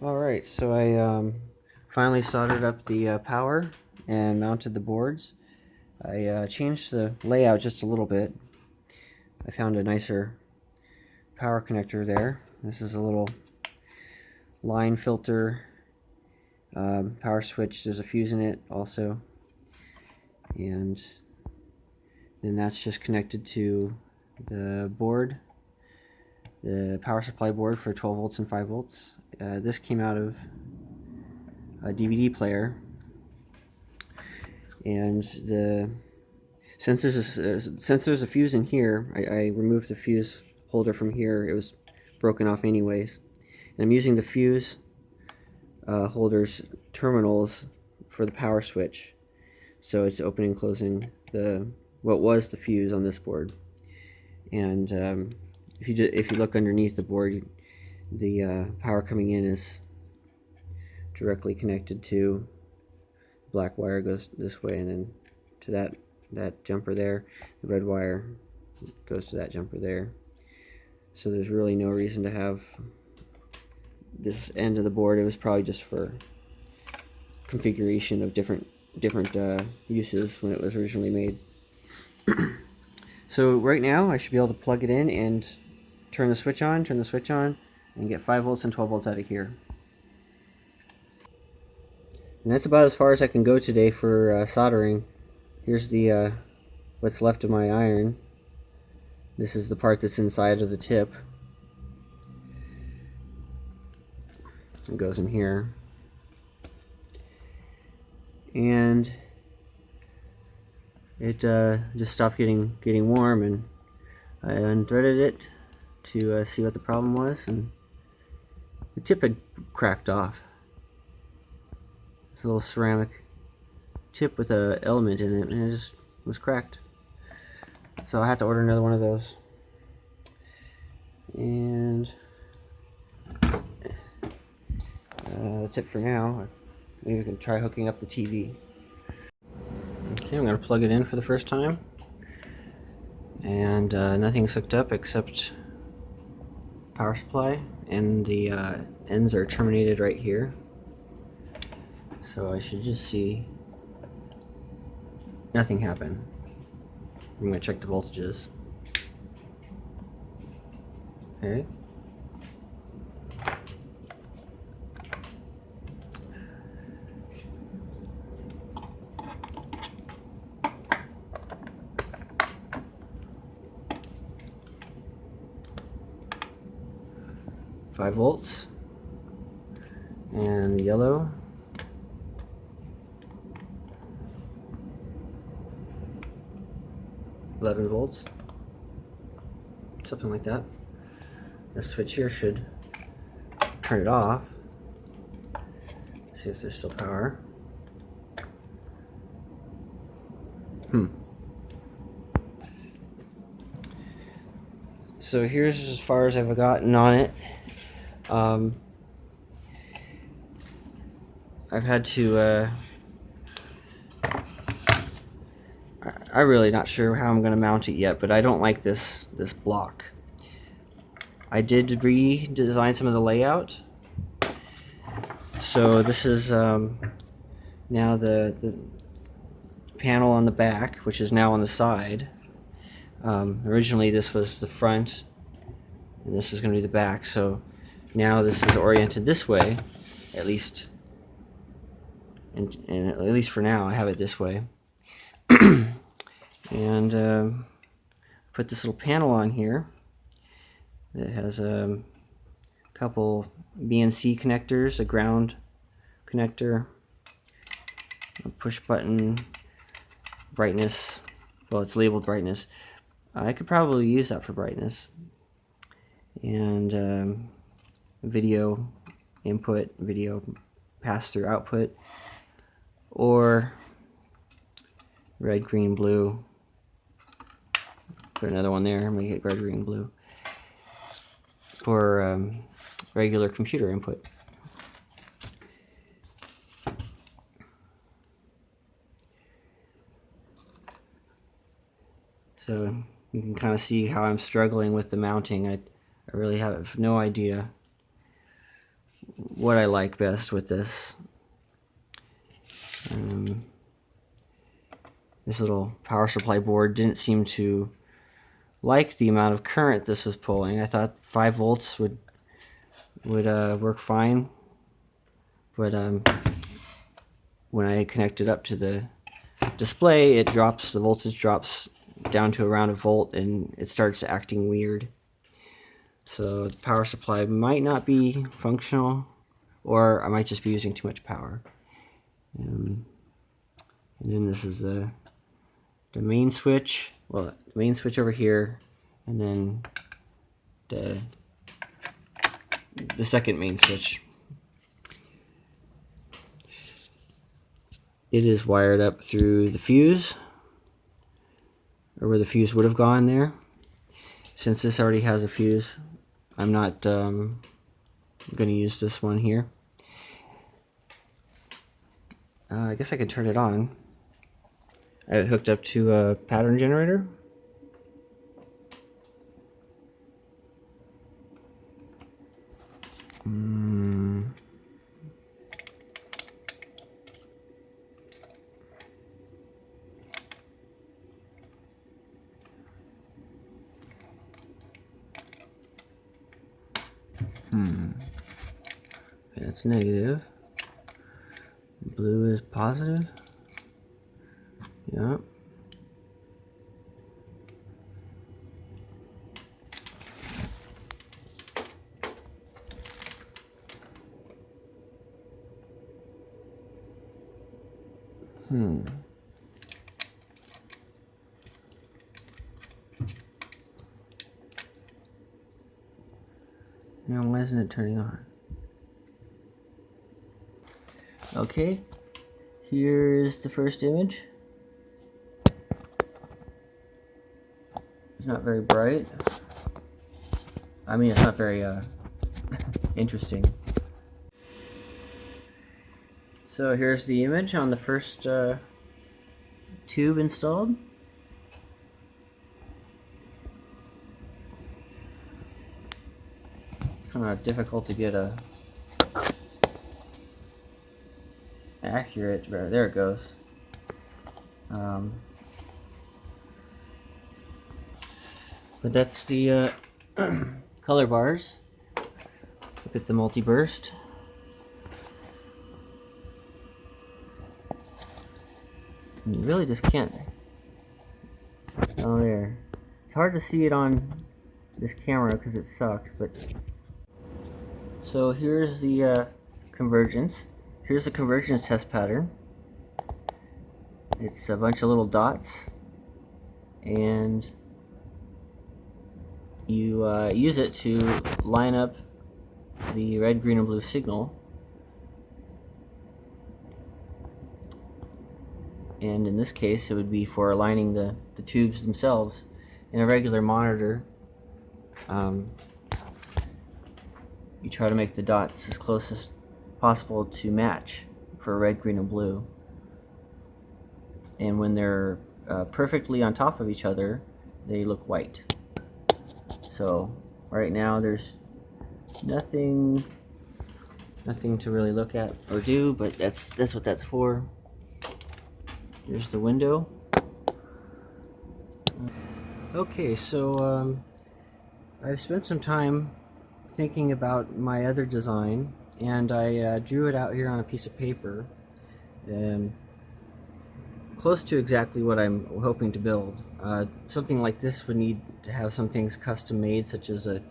Alright, so I finally soldered up the power and mounted the boards. I changed the layout just a little bit. I found a nicer power connector there. This is a little line filter power switch. There's a fuse in it also. And then that's just connected to the board, the power supply board for 12 volts and 5 volts. This came out of a DVD player, and since there's a fuse in here, I removed the fuse holder from here. It was broken off anyways, and I'm using the fuse holder's terminals for the power switch, so it's opening and closing what was the fuse on this board. And if you look underneath the board, the power coming in is directly connected to black wire, goes this way, and then to that jumper there. The red wire goes to that jumper there. So there's really no reason to have this end of the board. It was probably just for configuration of different uses when it was originally made. So right now I should be able to plug it in and turn the switch on, and get 5 volts and 12 volts out of here. And that's about as far as I can go today for soldering. Here's the what's left of my iron. This is the part that's inside of the tip. It goes in here. And it just stopped getting warm, and I unthreaded it to see what the problem was, and the tip had cracked off. It's a little ceramic tip with an element in it, and it just was cracked. So I had to order another one of those. And that's it for now. Maybe we can try hooking up the TV. Okay, I'm going to plug it in for the first time. And nothing's hooked up except power supply, and the ends are terminated right here. So I should just see nothing happen. I'm going to check the voltages. Okay. Five volts, and the yellow, 11 volts, something like that. This switch here should turn it off. See if there's still power. So here's as far as I've gotten on it. I've had to I'm really not sure how I'm going to mount it yet, but I don't like this block. I did redesign some of the layout. So this is now the panel on the back, which is now on the side. Originally this was the front, and this was going to be the back. So now this is oriented this way, at least, and at least for now I have it this way. And put this little panel on here that has a couple BNC connectors, a ground connector, a push button, brightness. Well, it's labeled brightness. I could probably use that for brightness. And video input, video pass-through output, or red, green, blue. Put another one there, make it red, green, blue. For regular computer input. So you can kind of see how I'm struggling with the mounting. I really have no idea what I like best with this. This little power supply board didn't seem to like the amount of current this was pulling. I thought 5 volts would work fine, but when I connect it up to the display, the voltage drops down to around a volt and it starts acting weird. So the power supply might not be functional, or I might just be using too much power. And then this is the main switch. Well, the main switch over here, and then the second main switch. It is wired up through the fuse, or where the fuse would have gone there. Since this already has a fuse, I'm not going to use this one here. I guess I could turn it on. I have it hooked up to a pattern generator. That's negative. Blue is positive. Yep. Now why isn't it turning on? Okay, here's the first image. It's not very bright. I mean, it's not very interesting. So here's the image on the first tube installed. It's kind of difficult to get a accurate. There it goes. But that's the color bars. Look at the multi-burst. And you really just can't. Oh, there. It's hard to see it on this camera because it sucks, but. So here's the convergence. Here's the convergence test pattern. It's a bunch of little dots, and you use it to line up the red, green, and blue signal. And in this case, it would be for aligning the tubes themselves. In a regular monitor, you try to make the dots as close as possible to match for red, green, and blue. And when they're perfectly on top of each other, they look white. So right now there's nothing to really look at or do, but that's what that's for. Here's the window. Okay, so I've spent some time thinking about my other design, and I drew it out here on a piece of paper, close to exactly what I'm hoping to build. Something like this would need to have some things custom made, such as the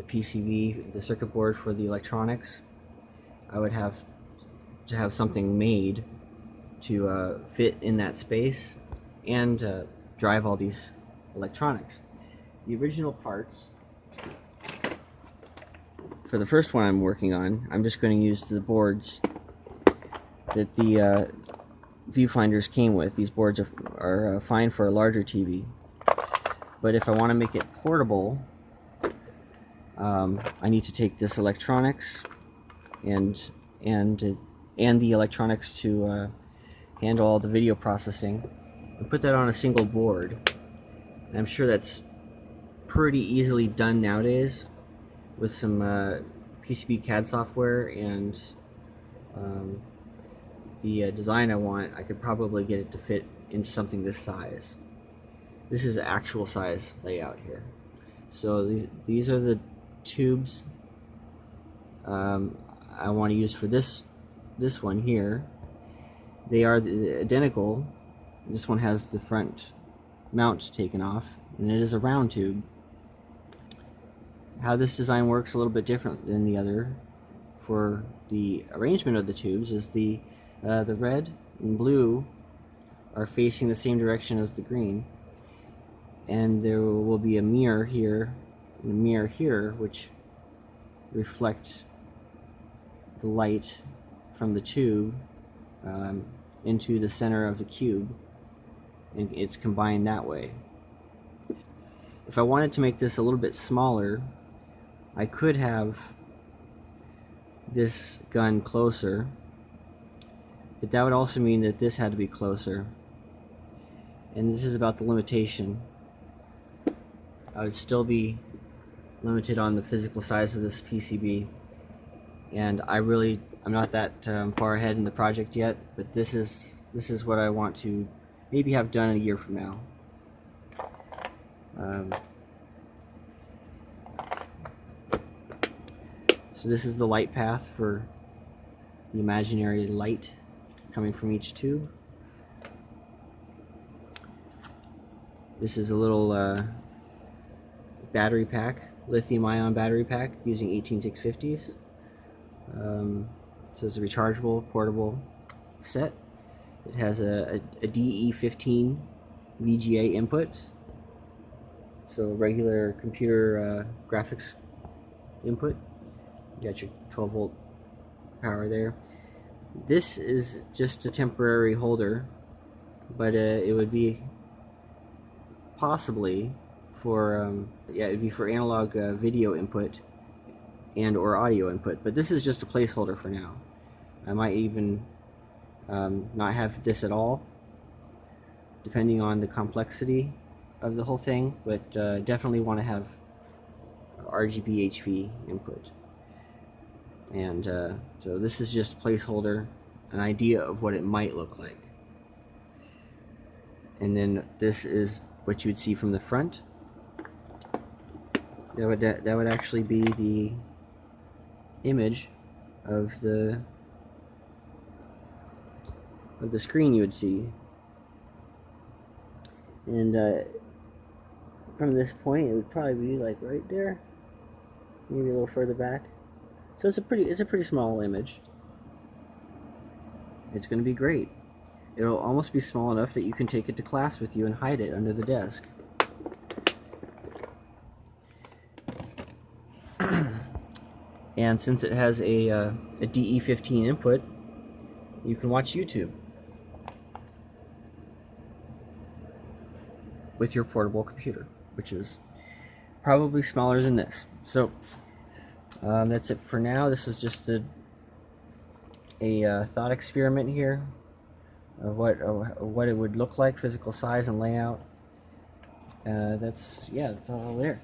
PCB, the circuit board for the electronics. I would have to have something made to fit in that space and drive all these electronics. The original parts for the first one I'm working on, I'm just going to use the boards that the viewfinders came with. These boards are fine for a larger TV, but if I want to make it portable, I need to take this electronics and the electronics to handle all the video processing and put that on a single board. And I'm sure that's pretty easily done nowadays with some PCB CAD software and the design I want, I could probably get it to fit into something this size. This is actual size layout here. So these are the tubes I want to use for this one here. They are identical. This one has the front mount taken off, and it is a round tube. How this design works a little bit different than the other for the arrangement of the tubes is the red and blue are facing the same direction as the green, and there will be a mirror here and a mirror here which reflect the light from the tube into the center of the cube, and it's combined that way. If I wanted to make this a little bit smaller, I could have this gun closer, but that would also mean that this had to be closer, and this is about the limitation. I would still be limited on the physical size of this PCB, and I'm not that far ahead in the project yet, but this is what I want to maybe have done a year from now. So this is the light path for the imaginary light coming from each tube. This is a little battery pack, lithium-ion battery pack using 18650s. So it's a rechargeable, portable set. It has a DE15 VGA input, so regular computer graphics input. You got your 12 volt power there. This is just a temporary holder, but it would be possibly for it'd be for analog video input and or audio input, but this is just a placeholder for now. I might even not have this at all, depending on the complexity of the whole thing, but definitely want to have RGB HV input. And so this is just a placeholder, an idea of what it might look like. And then this is what you would see from the front. That would actually be the image of the screen you would see. And from this point, it would probably be like right there, maybe a little further back. So it's a pretty small image. It's going to be great. It'll almost be small enough that you can take it to class with you and hide it under the desk. And since it has a DE15 input, you can watch YouTube with your portable computer, which is probably smaller than this. So that's it for now. This was just a thought experiment here of what it would look like, physical size and layout. That's all there.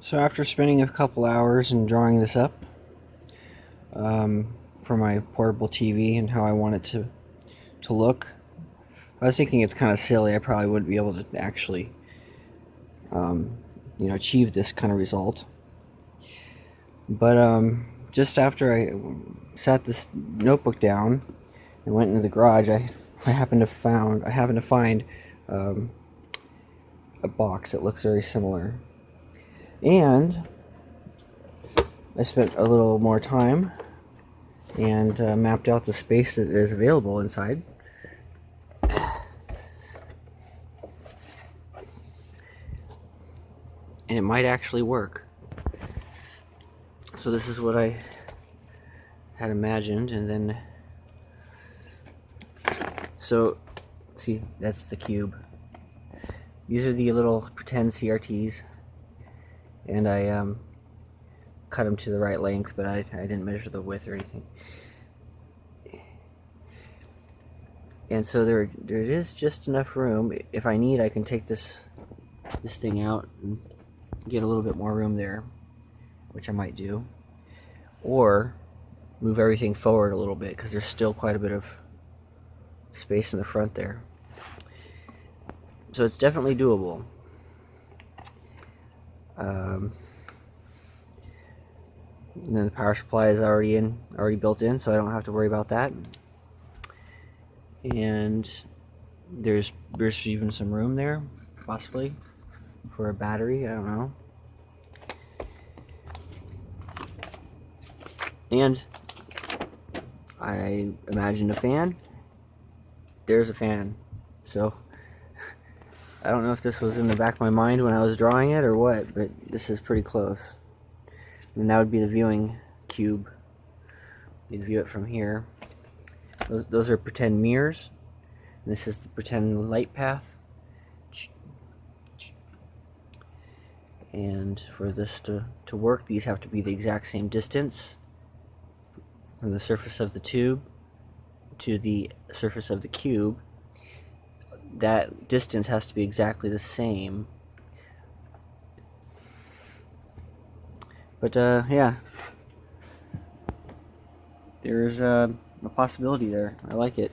So after spending a couple hours and drawing this up for my portable TV and how I want it to look, I was thinking it's kind of silly. I probably wouldn't be able to actually achieve this kind of result. But just after I sat this notebook down and went into the garage, I happened to find a box that looks very similar. And I spent a little more time and mapped out the space that is available inside. And it might actually work. So this is what I had imagined, and then so see, that's the cube. These are the little pretend CRTs, and I cut them to the right length, but I didn't measure the width or anything. And so there is just enough room. If I need, I can take this thing out and get a little bit more room there. which I might do, or move everything forward a little bit because there's still quite a bit of space in the front there. So it's definitely doable. And then the power supply is already built in, so I don't have to worry about that. And there's even some room there, possibly, for a battery. I don't know. And I imagined a fan. There's a fan. So I don't know if this was in the back of my mind when I was drawing it or what, but this is pretty close. And that would be the viewing cube. You'd view it from here. Those are pretend mirrors. And this is the pretend light path. And for this to work, these have to be the exact same distance from the surface of the tube to the surface of the cube. That distance has to be exactly the same. But yeah, there's a possibility there. I like it.